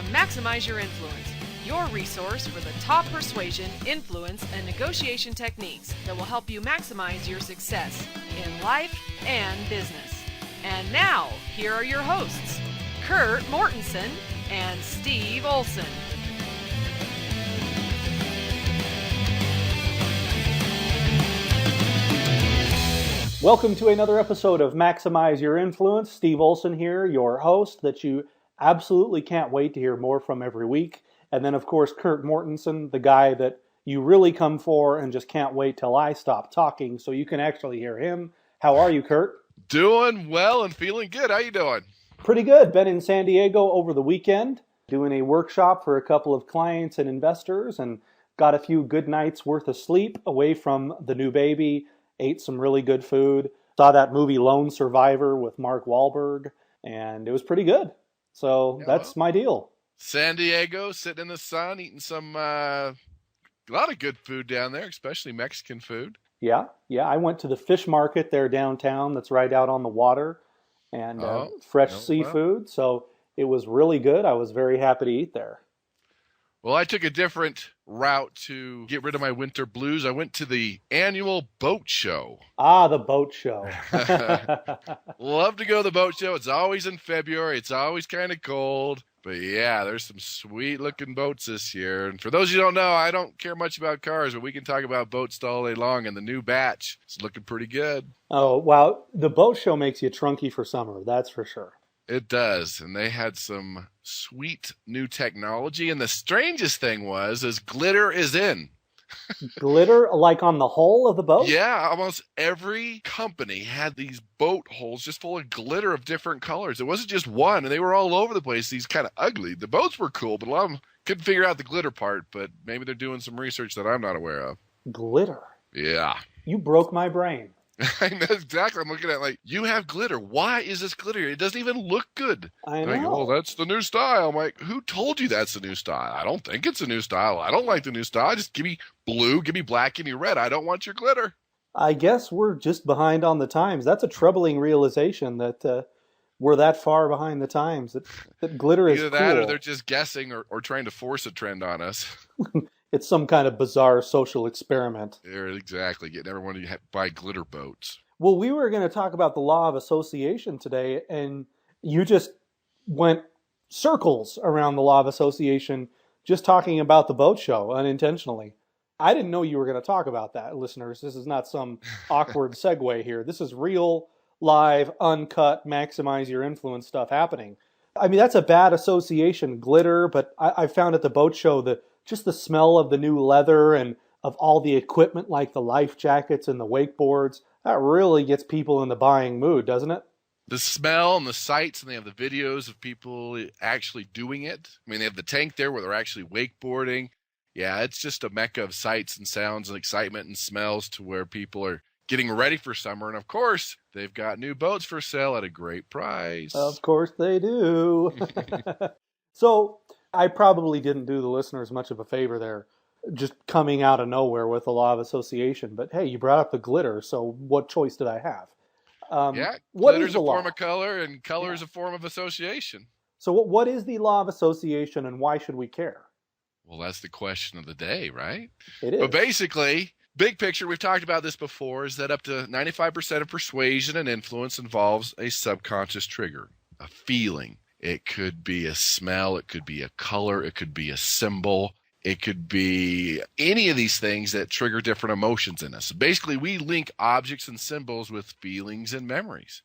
Maximize Your Influence, your resource for the top persuasion, influence, and negotiation techniques that will help you maximize your success in life and business. And now, here are your hosts, Kurt Mortensen and Steve Olson. Welcome to another episode of Maximize Your Influence. Steve Olson here, your host that you absolutely can't wait to hear more from every week. And then, of course, Kurt Mortensen, the guy that you really come for and just can't wait till I stop talking so you can actually hear him. How are you, Kurt? Doing well and feeling good. How you doing? Pretty good. Been in San Diego over the weekend, doing a workshop for a couple of clients and investors, and got a few good nights worth of sleep away from the new baby. Ate some really good food. Saw that movie Lone Survivor with Mark Wahlberg, and it was pretty good. So that's my deal. San Diego, sitting in the sun, eating some a lot of good food down there, especially Mexican food. Yeah. I went to the fish market there downtown that's right out on the water, and fresh seafood. So it was really good. I was very happy to eat there. Well, I took a different route to get rid of my winter blues. I went to the annual boat show. Ah, the boat show. Love to go to the boat show. It's always in February. It's always kind of cold. But yeah, there's some sweet-looking boats this year. And for those of you who don't know, I don't care much about cars, but we can talk about boats all day long. And the new batch is looking pretty good. Oh, wow. The boat show makes you trunky for summer. That's for sure. It does, and they had some sweet new technology, and the strangest thing is glitter is in. Glitter, like on the hull of the boat? Yeah, almost every company had these boat holes just full of glitter of different colors. It wasn't just one, and they were all over the place, these kind of ugly. The boats were cool, but a lot of them couldn't figure out the glitter part, but maybe they're doing some research that I'm not aware of. Glitter? Yeah. You broke my brain. I know exactly. I'm looking at it like, you have glitter. Why is this glitter? It doesn't even look good. I know. Like, oh, that's the new style. I'm like, who told you that's the new style? I don't think it's a new style. I don't like the new style. Just give me blue, give me black, give me red. I don't want your glitter. I guess we're just behind on the times. That's a troubling realization that we're that far behind the times. That glitter is Either cool. that or they're just guessing or trying to force a trend on us. It's some kind of bizarre social experiment. They're exactly getting everyone to buy glitter boats. Well, we were going to talk about the law of association today, and you just went circles around the law of association just talking about the boat show unintentionally. I didn't know you were going to talk about that, listeners. This is not some awkward segue here. This is real, live, uncut, maximize your influence stuff happening. I mean, that's a bad association, glitter, but I found at the boat show that just the smell of the new leather and of all the equipment like the life jackets and the wakeboards, that really gets people in the buying mood, doesn't it? The smell and the sights, and they have the videos of people actually doing it. I mean, they have the tank there where they're actually wakeboarding. Yeah, it's just a mecca of sights and sounds and excitement and smells to where people are getting ready for summer. And of course, they've got new boats for sale at a great price. Of course they do. So I probably didn't do the listeners much of a favor there, just coming out of nowhere with the law of association. But hey, you brought up the glitter, so what choice did I have? Glitter's a form of color, and color is a form of association. So what is the law of association, and why should we care? Well, that's the question of the day, right? It is. But basically, big picture, we've talked about this before, is that up to 95% of persuasion and influence involves a subconscious trigger, a feeling. It could be a smell, it could be a color, it could be a symbol, it could be any of these things that trigger different emotions in us. Basically, we link objects and symbols with feelings and memories.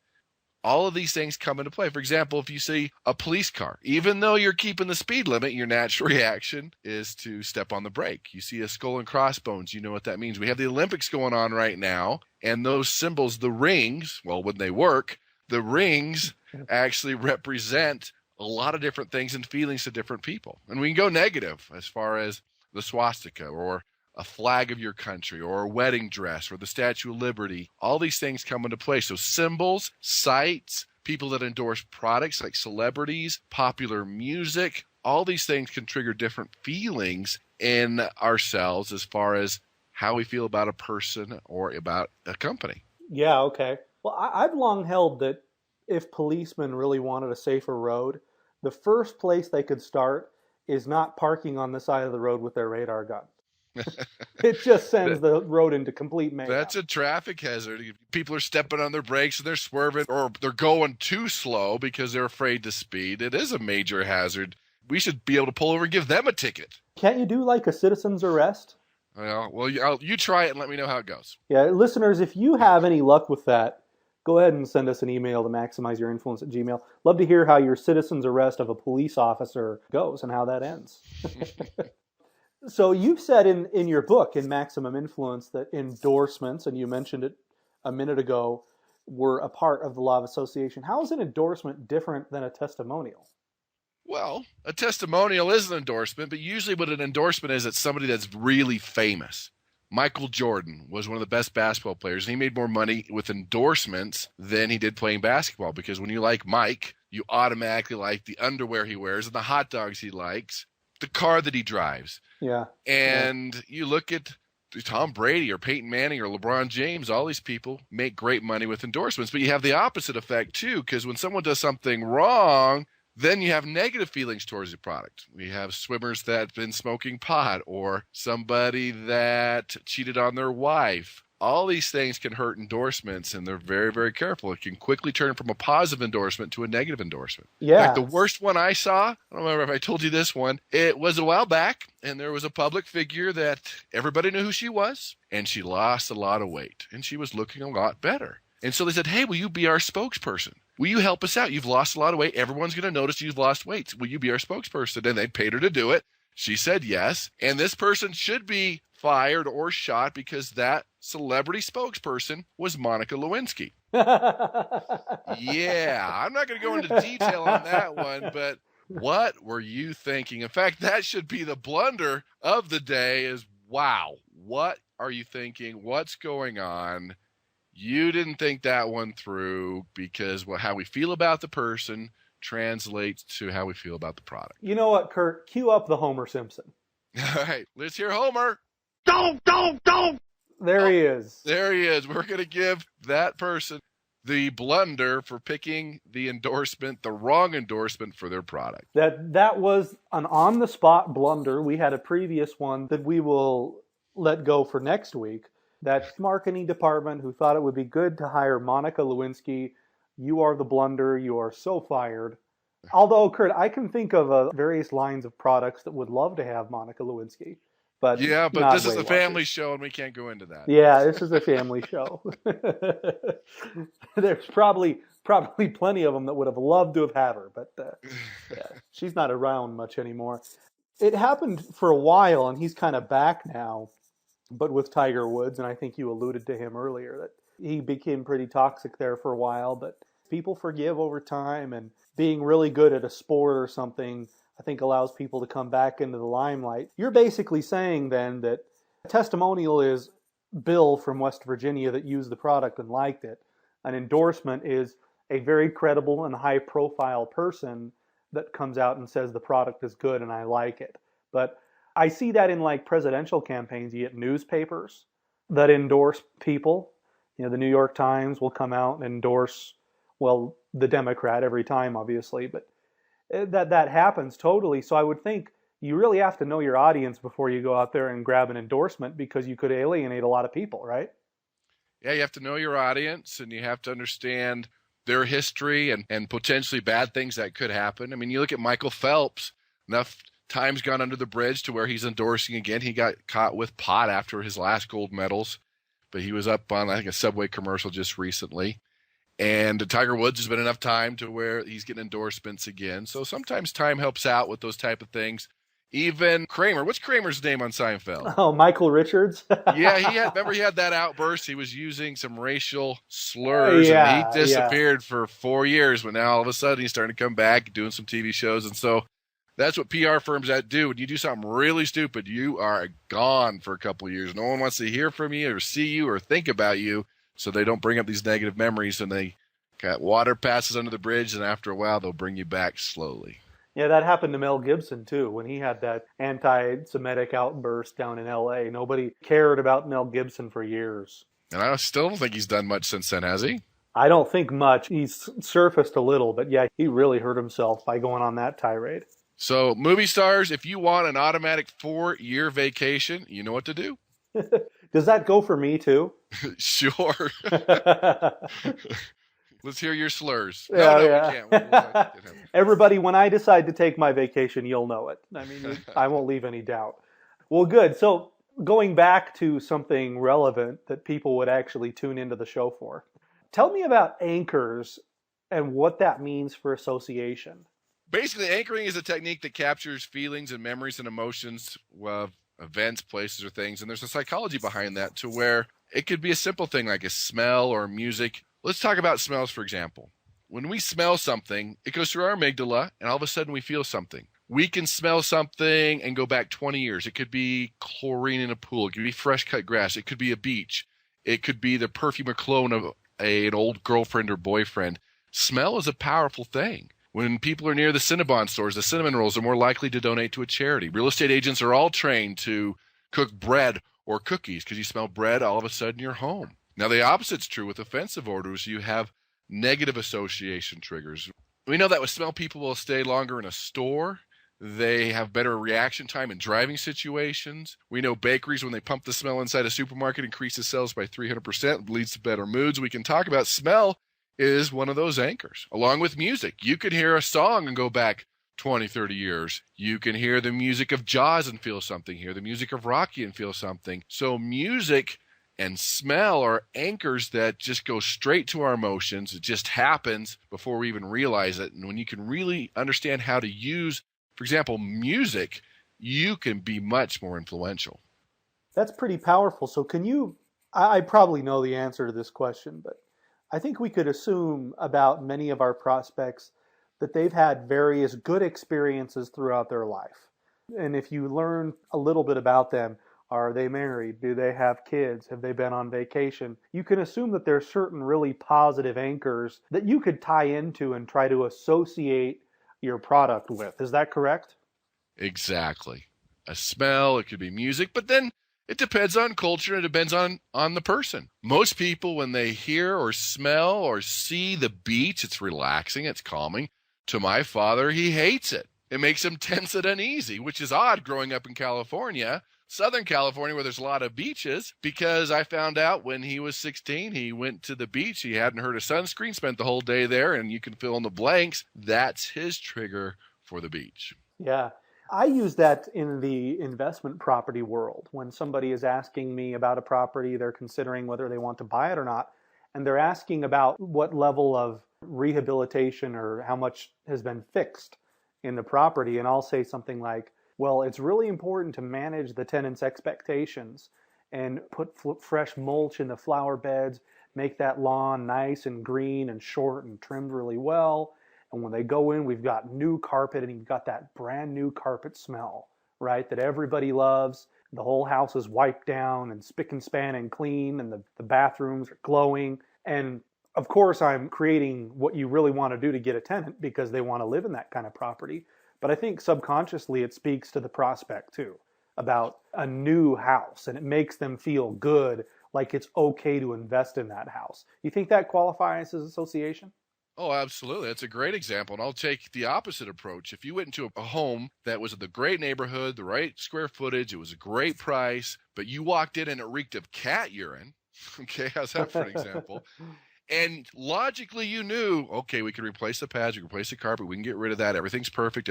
All of these things come into play. For example, if you see a police car, even though you're keeping the speed limit, your natural reaction is to step on the brake. You see a skull and crossbones, you know what that means. We have the Olympics going on right now, and those symbols, the rings, well, when they work, the rings actually represent a lot of different things and feelings to different people. And we can go negative as far as the swastika or a flag of your country or a wedding dress or the Statue of Liberty. All these things come into play. So symbols, sights, people that endorse products like celebrities, popular music, all these things can trigger different feelings in ourselves as far as how we feel about a person or about a company. Yeah, okay. Well, I've long held that if policemen really wanted a safer road, the first place they could start is not parking on the side of the road with their radar gun. It just sends the road into complete mayhem. That's a traffic hazard. People are stepping on their brakes and they're swerving, or they're going too slow because they're afraid to speed. It is a major hazard. We should be able to pull over and give them a ticket. Can't you do like a citizen's arrest? Well, you try it and let me know how it goes. Yeah, listeners, if you have any luck with that, go ahead and send us an email to maximizeyourinfluence@gmail. Love to hear how your citizen's arrest of a police officer goes and how that ends. So you've said in your book, in Maximum Influence, that endorsements, and you mentioned it a minute ago, were a part of the law of association. How is an endorsement different than a testimonial? Well, a testimonial is an endorsement, but usually what an endorsement is, it's somebody that's really famous. Michael Jordan was one of the best basketball players, and he made more money with endorsements than he did playing basketball, because when you like Mike, you automatically like the underwear he wears and the hot dogs he likes, the car that he drives. Yeah. And you look at Tom Brady or Peyton Manning or LeBron James, all these people make great money with endorsements, but you have the opposite effect too, because when someone does something wrong, then you have negative feelings towards the product. We have swimmers that have been smoking pot, or somebody that cheated on their wife. All these things can hurt endorsements, and they're very, very careful. It can quickly turn from a positive endorsement to a negative endorsement. Yeah. In fact, the worst one I saw, I don't remember if I told you this one, it was a while back, and there was a public figure that everybody knew who she was, and she lost a lot of weight, and she was looking a lot better. And so they said, hey, will you be our spokesperson? Will you help us out? You've lost a lot of weight. Everyone's going to notice you've lost weight. Will you be our spokesperson? And they paid her to do it. She said yes. And this person should be fired or shot because that celebrity spokesperson was Monica Lewinsky. Yeah, I'm not going to go into detail on that one, but what were you thinking? In fact, that should be the blunder of the day is, wow, what are you thinking? What's going on? You didn't think that one through, because how we feel about the person translates to how we feel about the product. You know what, Kurt? Cue up the Homer Simpson. All right, let's hear Homer. Don't. There he is. There he is. We're going to give that person the blunder for picking the endorsement, the wrong endorsement for their product. That was an on-the-spot blunder. We had a previous one that we will let go for next week. That marketing department who thought it would be good to hire Monica Lewinsky. You are the blunder. You are so fired. Although, Kurt, I can think of various lines of products that would love to have Monica Lewinsky. But yeah, but this is a family show and we can't go into that. Yeah, this is a family show. There's probably plenty of them that would have loved to have had her, but yeah, she's not around much anymore. It happened for a while, and he's kind of back now. But with Tiger Woods, and I think you alluded to him earlier, that he became pretty toxic there for a while, but people forgive over time, and being really good at a sport or something, I think allows people to come back into the limelight. You're basically saying then that a testimonial is Bill from West Virginia that used the product and liked it. An endorsement is a very credible and high-profile person that comes out and says the product is good and I like it. But I see that in like presidential campaigns. You get newspapers that endorse people. You know, the New York Times will come out and endorse, well, the Democrat every time, obviously, but that happens totally. So I would think you really have to know your audience before you go out there and grab an endorsement, because you could alienate a lot of people, right? Yeah, you have to know your audience, and you have to understand their history and potentially bad things that could happen. I mean, you look at Michael Phelps, enough time's gone under the bridge to where he's endorsing again. He got caught with pot after his last gold medals, but he was up on, I think, a Subway commercial just recently. And Tiger Woods has been enough time to where he's getting endorsements again. So sometimes time helps out with those type of things. Even Kramer. What's Kramer's name on Seinfeld? Oh, Michael Richards. Yeah, remember he had that outburst. He was using some racial slurs, and he disappeared for 4 years, but now all of a sudden he's starting to come back, doing some TV shows. And so that's what PR firms do. When you do something really stupid, you are gone for a couple of years. No one wants to hear from you or see you or think about you, so they don't bring up these negative memories, and they got water passes under the bridge, and after a while they'll bring you back slowly. Yeah, that happened to Mel Gibson, too, when he had that anti-Semitic outburst down in L.A. Nobody cared about Mel Gibson for years. And I still don't think he's done much since then, has he? I don't think much. He's surfaced a little, but yeah, he really hurt himself by going on that tirade. So, movie stars, if you want an automatic 4-year vacation, you know what to do? Does that go for me too? Sure. Let's hear your slurs. Yeah, No, yeah. we can't. We can't. Everybody, when I decide to take my vacation, you'll know it. I mean, I won't leave any doubt. Well, good. So going back to something relevant that people would actually tune into the show for, tell me about anchors and what that means for association. Basically, anchoring is a technique that captures feelings and memories and emotions of events, places, or things. And there's a psychology behind that to where it could be a simple thing like a smell or music. Let's talk about smells, for example. When we smell something, it goes through our amygdala, and all of a sudden we feel something. We can smell something and go back 20 years. It could be chlorine in a pool. It could be fresh cut grass. It could be a beach. It could be the perfume or cologne of an old girlfriend or boyfriend. Smell is a powerful thing. When people are near the Cinnabon stores, the cinnamon rolls are more likely to donate to a charity. Real estate agents are all trained to cook bread or cookies because you smell bread, all of a sudden you're home. Now, the opposite's true with offensive odors. You have negative association triggers. We know that with smell, people will stay longer in a store. They have better reaction time in driving situations. We know bakeries, when they pump the smell inside a supermarket, increases sales by 300%, leads to better moods. We can talk about smell is one of those anchors, along with music. You can hear a song and go back 20, 30 years. You can hear the music of Jaws and feel something, hear the music of Rocky and feel something. So music and smell are anchors that just go straight to our emotions. It just happens before we even realize it. And when you can really understand how to use, for example, music, you can be much more influential. That's pretty powerful. So can you, I probably know the answer to this question, but I think we could assume about many of our prospects that they've had various good experiences throughout their life. And if you learn a little bit about them, are they married? Do they have kids? Have they been on vacation? You can assume that there's certain really positive anchors that you could tie into and try to associate your product with. Is that correct? Exactly. A smell, it could be music, but then it depends on culture. It depends on the person. Most people, when they hear or smell or see the beach, it's relaxing, it's calming. To my father, he hates it. It makes him tense and uneasy, which is odd growing up in California, Southern California, where there's a lot of beaches, because I found out when he was 16, he went to the beach. He hadn't heard of sunscreen, spent the whole day there, and you can fill in the blanks. That's his trigger for the beach. Yeah. I use that in the investment property world. When somebody is asking me about a property, they're considering whether they want to buy it or not, and they're asking about what level of rehabilitation or how much has been fixed in the property, and I'll say something like, well, it's really important to manage the tenant's expectations and put fresh mulch in the flower beds, make that lawn nice and green and short and trimmed really well. And when they go in, we've got new carpet, and you've got that brand new carpet smell, right, that everybody loves. The whole house is wiped down and spick and span and clean, and the bathrooms are glowing. And of course, I'm creating what you really want to do to get a tenant because they want to live in that kind of property. But I think subconsciously it speaks to the prospect too about a new house, and it makes them feel good, like it's okay to invest in that house. You think that qualifies as association? Oh, absolutely. That's a great example. And I'll take the opposite approach. If you went into a home that was in the great neighborhood, the right square footage, it was a great price, but you walked in and it reeked of cat urine. Okay, how's that for an example? And logically you knew, okay, we can replace the pads, we can replace the carpet, we can get rid of that. Everything's perfect.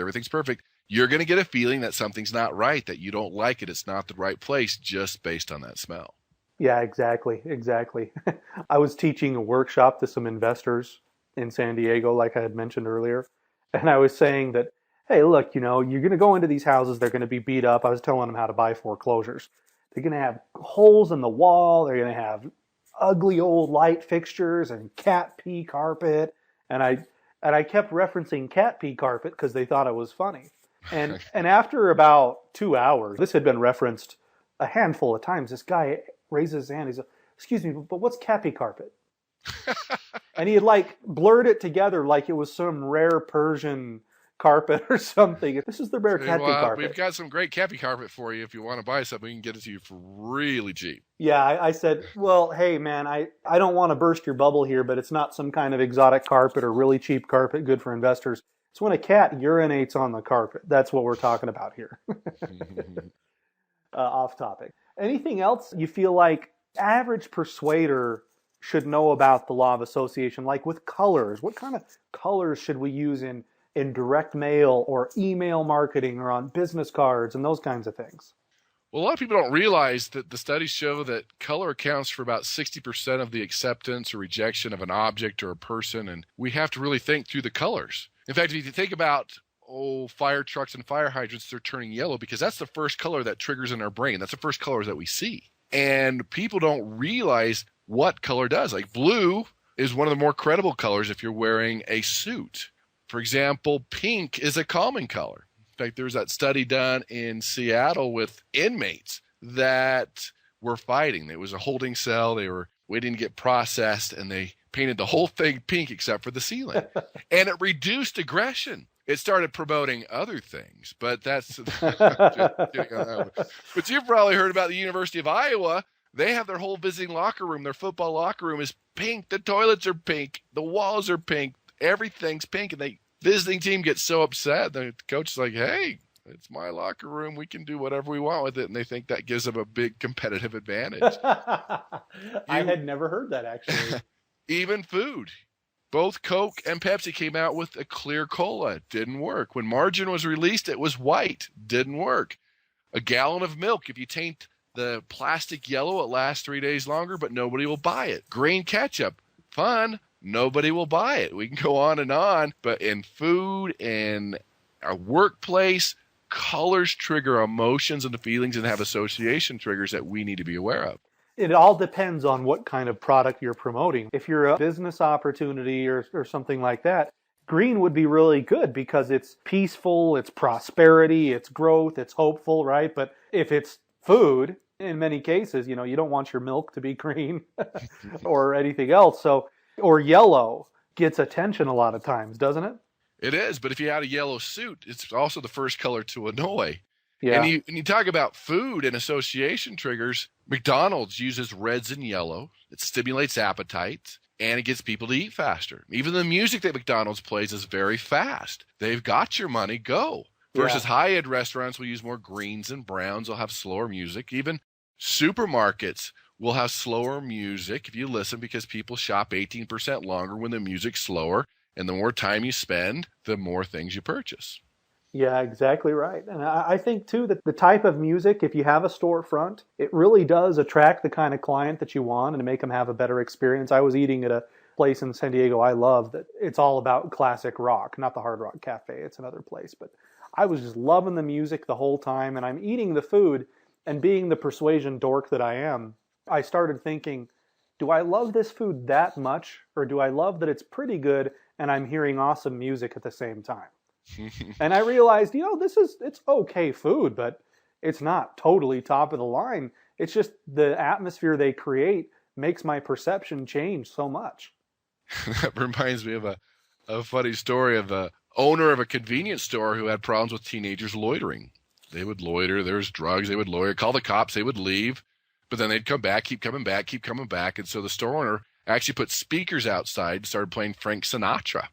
You're going to get a feeling that something's not right, that you don't like it. It's not the right place just based on that smell. Yeah, exactly. I was teaching a workshop to some investors in San Diego, like I had mentioned earlier. And I was saying that, hey, look, you're going to go into these houses, they're going to be beat up. I was telling them how to buy foreclosures. They're going to have holes in the wall. They're going to have ugly old light fixtures and cat pee carpet. And I kept referencing cat pee carpet because they thought it was funny. And after about 2 hours, this had been referenced a handful of times. This guy raises his hand. He's like, excuse me, but what's cat pee carpet? And he had blurred it together like it was some rare Persian, carpet or something. This is the rare Kathy carpet. We've got some great Kathy carpet for you. If you want to buy something, we can get it to you for really cheap. Yeah, I said, well, hey, man, I don't want to burst your bubble here, but it's not some kind of exotic carpet or really cheap carpet good for investors. It's when a cat urinates on the carpet. That's what we're talking about here. Off topic. Anything else you feel like average persuader should know about the law of association? Like with colors, what kind of colors should we use in direct mail or email marketing or on business cards and those kinds of things? Well, a lot of people don't realize that the studies show that color accounts for about 60% of the acceptance or rejection of an object or a person, and we have to really think through the colors. In fact, if you think about fire trucks and fire hydrants, they're turning yellow because that's the first color that triggers in our brain. That's the first color that we see. And people don't realize what color does. Like blue is one of the more credible colors if you're wearing a suit. For example, pink is a calming color. In fact, there was that study done in Seattle with inmates that were fighting. It was a holding cell. They were waiting to get processed, and they painted the whole thing pink except for the ceiling. And it reduced aggression. It started promoting other things, but that's just kidding on that one. But you've probably heard about the University of Iowa. They have their whole visiting locker room. Their football locker room is pink. The toilets are pink. The walls are pink. Everything's pink. And the visiting team gets so upset. The coach is like, hey, it's my locker room. We can do whatever we want with it. And they think that gives them a big competitive advantage. I had never heard that, actually. Even food. Both Coke and Pepsi came out with a clear cola. Didn't work. When margarine was released, it was white. Didn't work. A gallon of milk, if you taint the plastic yellow, it lasts 3 days longer, but nobody will buy it. Green ketchup, fun. Nobody will buy it. We can go on, but in food, in our workplace, colors trigger emotions and feelings and have association triggers that we need to be aware of. It all depends on what kind of product you're promoting. If you're a business opportunity or something like that, green would be really good because it's peaceful, it's prosperity, it's growth, it's hopeful, right? But if it's food, in many cases, you don't want your milk to be green or anything else. Or yellow gets attention a lot of times, doesn't it? It is, but if you had a yellow suit, it's also the first color to annoy. Yeah. And you talk about food and association triggers. McDonald's uses reds and yellow. It stimulates appetite, and it gets people to eat faster. Even the music that McDonald's plays is very fast. They've got your money, go. Versus high-end restaurants will use more greens and browns. They'll have slower music. Even supermarkets will have slower music if you listen because people shop 18% longer when the music's slower. And the more time you spend, the more things you purchase. Yeah, exactly right. And I think, too, that the type of music, if you have a storefront, it really does attract the kind of client that you want and make them have a better experience. I was eating at a place in San Diego I love that it's all about classic rock, not the Hard Rock Cafe. It's another place. But I was just loving the music the whole time, and I'm eating the food, and being the persuasion dork that I am, I started thinking, do I love this food that much, or do I love that it's pretty good and I'm hearing awesome music at the same time? And I realized, it's okay food, but it's not totally top of the line. It's just the atmosphere they create makes my perception change so much. That reminds me of a funny story of a owner of a convenience store who had problems with teenagers loitering. They would loiter. There was drugs. They would loiter, call the cops. They would leave, but then they'd come back, keep coming back. And so the store owner actually put speakers outside and started playing Frank Sinatra.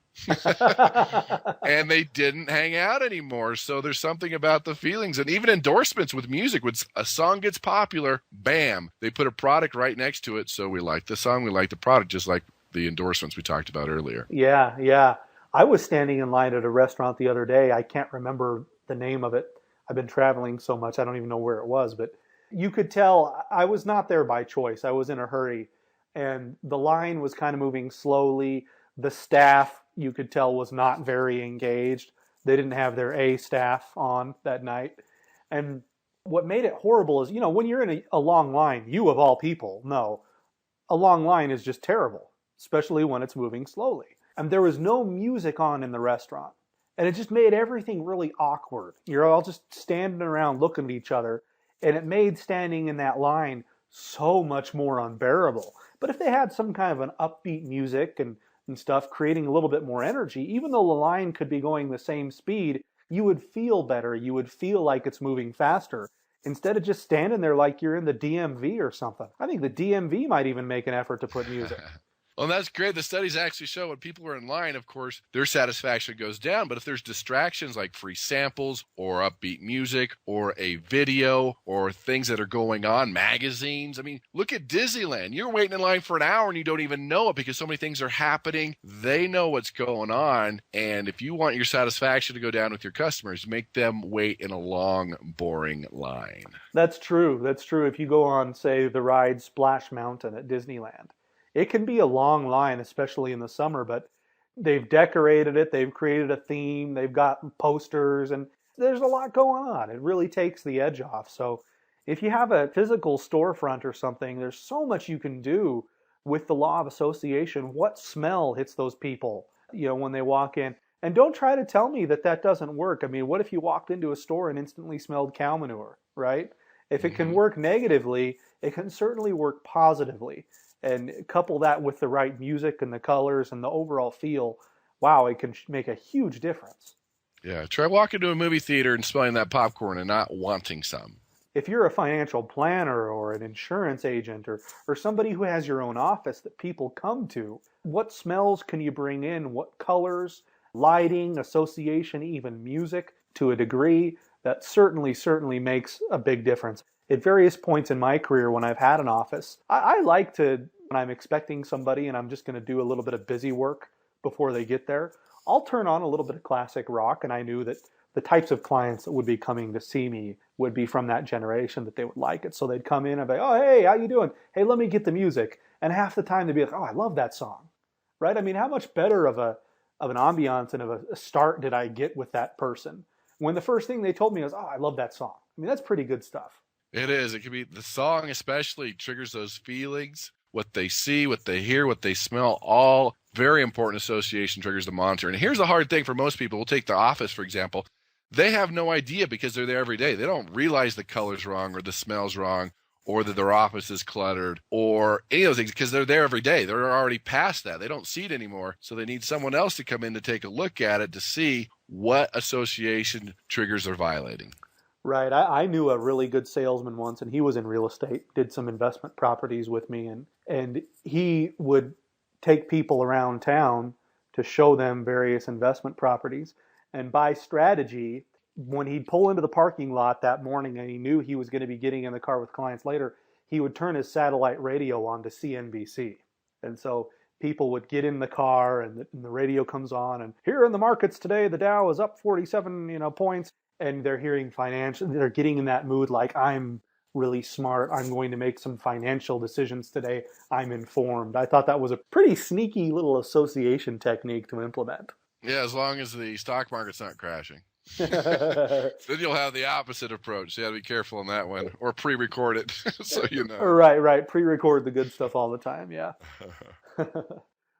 And they didn't hang out anymore. So there's something about the feelings. And even endorsements with music, when a song gets popular, bam, they put a product right next to it. So we like the song, we like the product, just like the endorsements we talked about earlier. Yeah. I was standing in line at a restaurant the other day. I can't remember the name of it. I've been traveling so much, I don't even know where it was. But you could tell I was not there by choice. I was in a hurry. And the line was kind of moving slowly. The staff, you could tell, was not very engaged. They didn't have their A staff on that night. And what made it horrible is, when you're in a long line, you of all people know, a long line is just terrible, especially when it's moving slowly. And there was no music on in the restaurant. And it just made everything really awkward. You're all just standing around looking at each other. And it made standing in that line so much more unbearable. But if they had some kind of an upbeat music and and stuff, creating a little bit more energy. Even though the line could be going the same speed, you would feel better. You would feel like it's moving faster instead of just standing there like you're in the DMV or something. I think the DMV might even make an effort to put music. Well, that's great. The studies actually show when people are in line, of course, their satisfaction goes down. But if there's distractions like free samples or upbeat music or a video or things that are going on, magazines. I mean, look at Disneyland. You're waiting in line for an hour and you don't even know it because so many things are happening. They know what's going on. And if you want your satisfaction to go down with your customers, make them wait in a long, boring line. That's true. That's true. If you go on, say, the ride Splash Mountain at Disneyland, it can be a long line, especially in the summer, but they've decorated it, they've created a theme, they've got posters, and there's a lot going on. It really takes the edge off. So if you have a physical storefront or something, there's so much you can do with the law of association. What smell hits those people, when they walk in? And don't try to tell me that that doesn't work. I mean, what if you walked into a store and instantly smelled cow manure, right? If it can work negatively, it can certainly work positively. And couple that with the right music and the colors and the overall feel, wow, it can make a huge difference. Yeah, try walking to a movie theater and smelling that popcorn and not wanting some. If you're a financial planner or an insurance agent or somebody who has your own office that people come to, what smells can you bring in? What colors, lighting, association, even music to a degree? That certainly makes a big difference. At various points in my career when I've had an office, I like to, when I'm expecting somebody and I'm just going to do a little bit of busy work before they get there, I'll turn on a little bit of classic rock, and I knew that the types of clients that would be coming to see me would be from that generation, that they would like it. So they'd come in and be, oh, hey, how you doing? Hey, let me get the music. And half the time they'd be like, oh, I love that song, right? I mean, how much better of an ambiance and of a start did I get with that person when the first thing they told me was, oh, I love that song. I mean, that's pretty good stuff. It is. It can be the song, especially triggers those feelings, what they see, what they hear, what they smell, all very important association triggers to monitor. And here's the hard thing for most people. We'll take The Office, for example. They have no idea because they're there every day. They don't realize the color's wrong or the smell's wrong or that their office is cluttered or any of those things because they're there every day. They're already past that. They don't see it anymore. So they need someone else to come in to take a look at it to see what association triggers they're violating. Right. I knew a really good salesman once, and he was in real estate, did some investment properties with me, and he would take people around town to show them various investment properties. And by strategy, when he'd pull into the parking lot that morning and he knew he was going to be getting in the car with clients later, he would turn his satellite radio on to CNBC. And so people would get in the car and the radio comes on, and here in the markets today, the Dow is up 47 points. And they're hearing financial, they're getting in that mood like, I'm really smart. I'm going to make some financial decisions today. I'm informed. I thought that was a pretty sneaky little association technique to implement. Yeah, as long as the stock market's not crashing. Then you'll have the opposite approach. You got to be careful on that one, or pre-record it so you know. Right. Pre-record the good stuff all the time, yeah.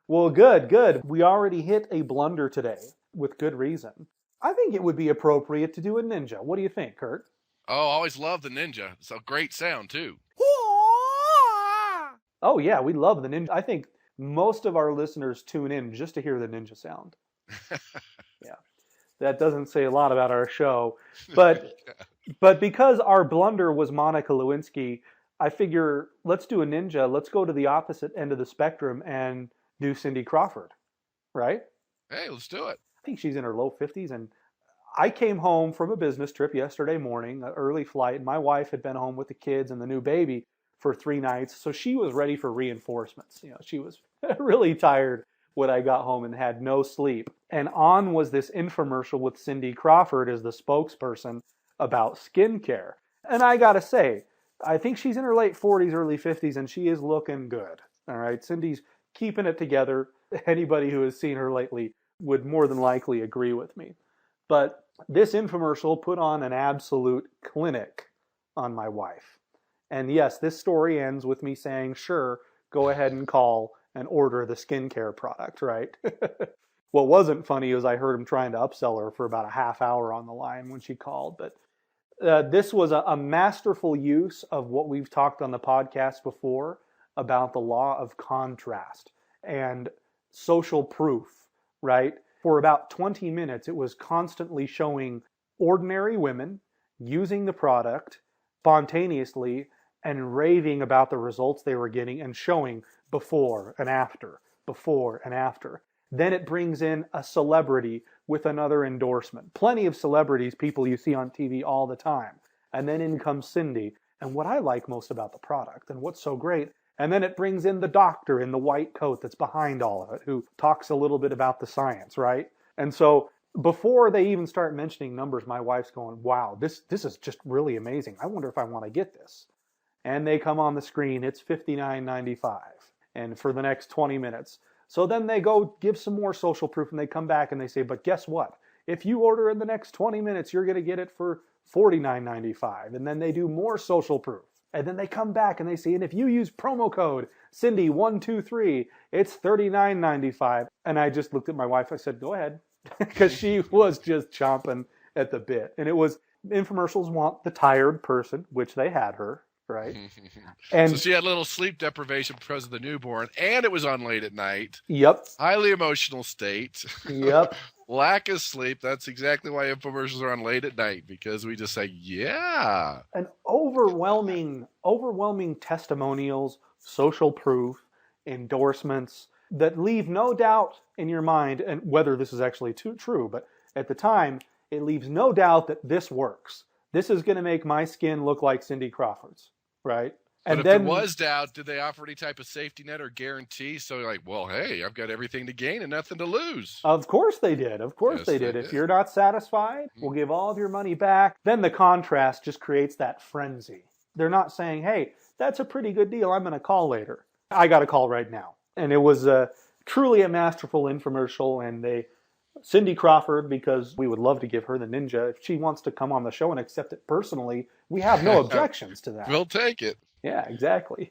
Well, good. We already hit a blunder today with good reason. I think it would be appropriate to do a ninja. What do you think, Kurt? Oh, I always love the ninja. It's a great sound, too. Oh, yeah, we love the ninja. I think most of our listeners tune in just to hear the ninja sound. Yeah, that doesn't say a lot about our show. But because our blunder was Monica Lewinsky, I figure let's do a ninja. Let's go to the opposite end of the spectrum and do Cindy Crawford, right? Hey, let's do it. I think she's in her low 50s, and I came home from a business trip yesterday morning, an early flight, and my wife had been home with the kids and the new baby for 3 nights, so she was ready for reinforcements. She was really tired when I got home and had no sleep. And on was this infomercial with Cindy Crawford as the spokesperson about skincare. And I gotta say, I think she's in her late 40s, early 50s, and she is looking good. All right, Cindy's keeping it together. Anybody who has seen her lately would more than likely agree with me. But this infomercial put on an absolute clinic on my wife. And yes, this story ends with me saying, sure, go ahead and call and order the skincare product, right? What wasn't funny was I heard him trying to upsell her for about a half hour on the line when she called. But this was a masterful use of what we've talked on the podcast before about the law of contrast. And social proof, right? For about 20 minutes, it was constantly showing ordinary women using the product spontaneously and raving about the results they were getting and showing before and after, before and after. Then it brings in a celebrity with another endorsement. Plenty of celebrities, people you see on TV all the time. And then in comes Cindy. And what I like most about the product and what's so great, and then it brings in the doctor in the white coat that's behind all of it, who talks a little bit about the science, right? And so before they even start mentioning numbers, my wife's going, wow, this is just really amazing. I wonder if I want to get this. And they come on the screen, it's $59.95, and for the next 20 minutes. So then they go give some more social proof, and they come back and they say, but guess what? If you order in the next 20 minutes, you're going to get it for $49.95. And then they do more social proof. And then they come back and they say, and if you use promo code Cindy123, it's $39.95. And I just looked at my wife. I said, go ahead, because she was just chomping at the bit. And it was, infomercials want the tired person, which they had her, right? And so she had a little sleep deprivation because of the newborn, and it was on late at night. Yep. Highly emotional state. Yep. Lack of sleep. That's exactly why infomercials are on late at night, because we just say, yeah. And overwhelming testimonials, social proof, endorsements that leave no doubt in your mind, and whether this is actually true, but at the time, it leaves no doubt that this works. This is going to make my skin look like Cindy Crawford's, right? But And if then there was doubt, did they offer any type of safety net or guarantee? So you're like, well, hey, I've got everything to gain and nothing to lose. Of course they did. Of course Yes, they they did. did. If you're not satisfied, we'll give all of your money back. Then the contrast just creates that frenzy. They're not saying, hey, that's a pretty good deal. I'm going to call later. I got to call right now. And it was truly a masterful infomercial. And Cindy Crawford, because we would love to give her the ninja. If she wants to come on the show and accept it personally, we have no objections to that. We'll take it. Yeah, exactly.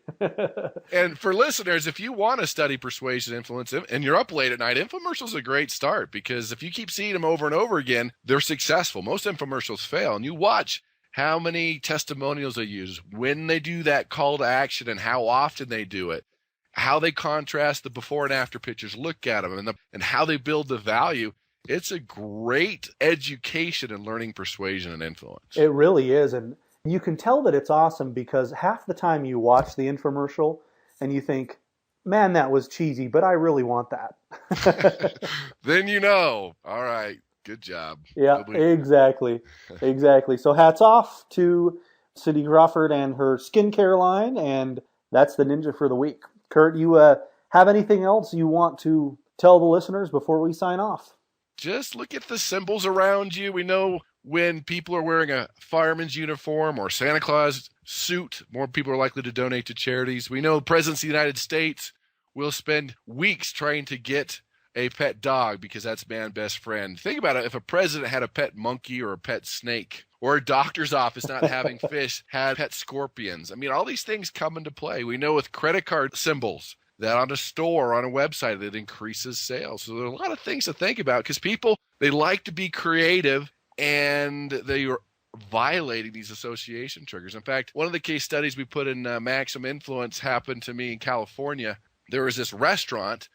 And for listeners, if you want to study persuasion influence and you're up late at night, infomercials are a great start, because if you keep seeing them over and over again, they're successful. Most infomercials fail. And you watch how many testimonials they use, when they do that call to action and how often they do it, how they contrast the before and after pictures, look at them, and how they build the value. It's a great education in learning persuasion and influence. It really is. And you can tell that it's awesome because half the time you watch the infomercial and you think, man, that was cheesy, but I really want that. Then you know, all right, good job. Yeah, exactly. Exactly. So hats off to Cindy Crawford and her skincare line, and that's the ninja for the week. Kurt, you have anything else you want to tell the listeners before we sign off? Just look at the symbols around you. We know when people are wearing a fireman's uniform or Santa Claus suit, more people are likely to donate to charities. We know presidents of the United States will spend weeks trying to get a pet dog because that's man's best friend. Think about it. If a president had a pet monkey or a pet snake, or a doctor's office not having fish had pet scorpions. I mean, all these things come into play. We know with credit card symbols that on a store, on a website, it increases sales. So there are a lot of things to think about because people, they like to be creative and they are violating these association triggers. In fact, one of the case studies we put in Maximum Influence happened to me in California. There was this restaurant.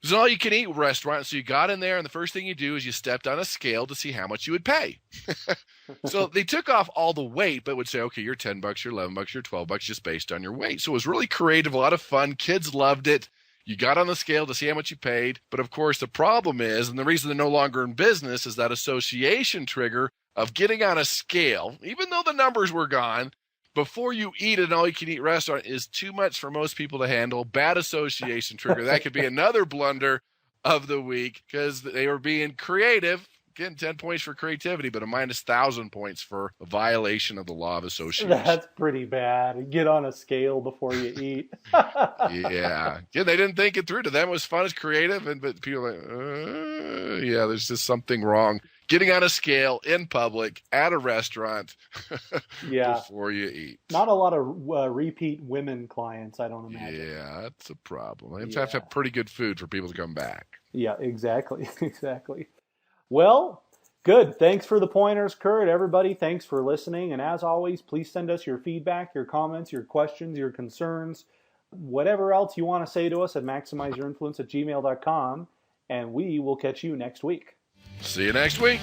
It was an all-you-can-eat restaurant. So you got in there, and the first thing you do is you stepped on a scale to see how much you would pay. So they took off all the weight, but would say, okay, you're $10, you're $11, you're $12, just based on your weight. So it was really creative, a lot of fun. Kids loved it. You got on the scale to see how much you paid. But of course, the problem is, and the reason they're no longer in business, is that association trigger of getting on a scale, even though the numbers were gone, before you eat at an all-you-can-eat restaurant is too much for most people to handle. Bad association trigger. That could be another blunder of the week because they were being creative. Getting 10 points for creativity, but a minus 1,000 points for a violation of the law of association. That's pretty bad. Get on a scale before you eat. Yeah. They didn't think it through. To them, it was fun, it's creative, but people are like, yeah, there's just something wrong. Getting on a scale in public at a restaurant Yeah. before you eat. Not a lot of repeat women clients, I don't imagine. Yeah, that's a problem. They have to have pretty good food for people to come back. Yeah, exactly. Exactly. Well, good. Thanks for the pointers, Kurt. Everybody, thanks for listening. And as always, please send us your feedback, your comments, your questions, your concerns. Whatever else you want to say to us at maximizeyourinfluence@gmail.com, and we will catch you next week. See you next week.